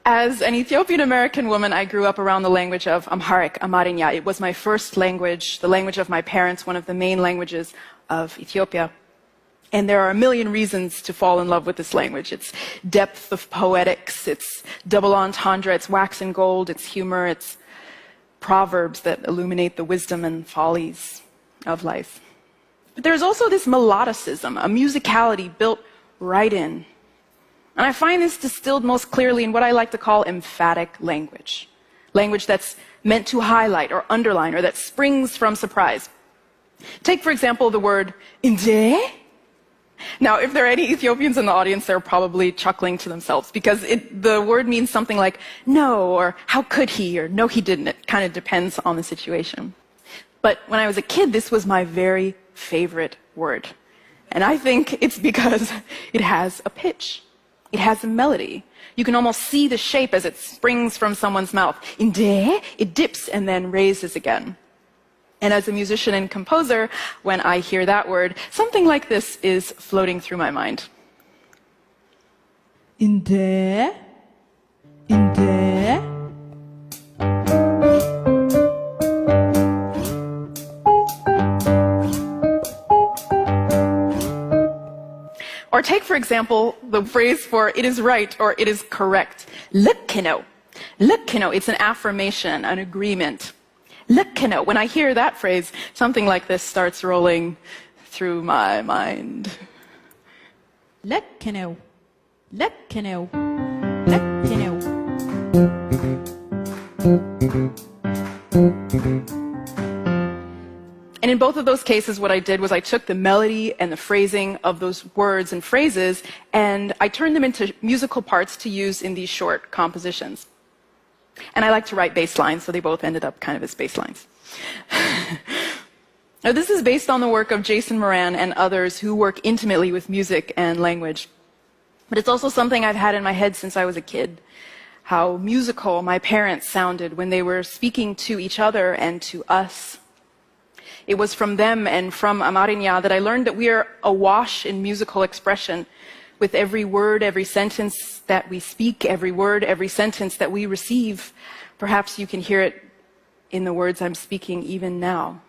As an Ethiopian American woman, I grew up around the language of Amharic, Amarnya. It was my first language, the language of my parents, one of the main languages of Ethiopia. And there are a million reasons to fall in love with this language. Its depth of poetics, its double entendre, its wax and gold, its humor, its proverbs that illuminate the wisdom and follies of life. But there's also this melodicism, a musicality built right in. And I find this distilled most clearly in what I like to call emphatic language. Language that's meant to highlight or underline or that springs from surprise. Take, for example, the word inde. Now, if there are any Ethiopians in the audience, they're probably chuckling to themselves because the word means something like no, or how could he, or no, he didn't. It kind of depends on the situation. But when I was a kid, this was my very favorite word. And I think it's because it has a pitch. It has a melody. You can almost see the shape as it springs from someone's mouth. Inde, it dips and then raises again. And as a musician and composer, when I hear that word, something like this is floating through my mind. Inde, inde. Or take, for example, the phrase for it is right or it is correct. Lekkino. Lekkino, it's an affirmation, an agreement. Lekkino. When I hear that phrase, something like this starts rolling through my mind. Lekkino. Lekkino. Lekkino. And in both of those cases, what I did was I took the melody and the phrasing of those words and phrases, and I turned them into musical parts to use in these short compositions. And I like to write bass lines, so they both ended up kind of as bass lines. Now, this is based on the work of Jason Moran and others who work intimately with music and language. But it's also something I've had in my head since I was a kid. How musical my parents sounded when they were speaking to each other and to us. It was from them and from Amarnya that I learned that we are awash in musical expression. With every word, every sentence that we speak, every word, every sentence that we receive. Perhaps you can hear it in the words I'm speaking even now.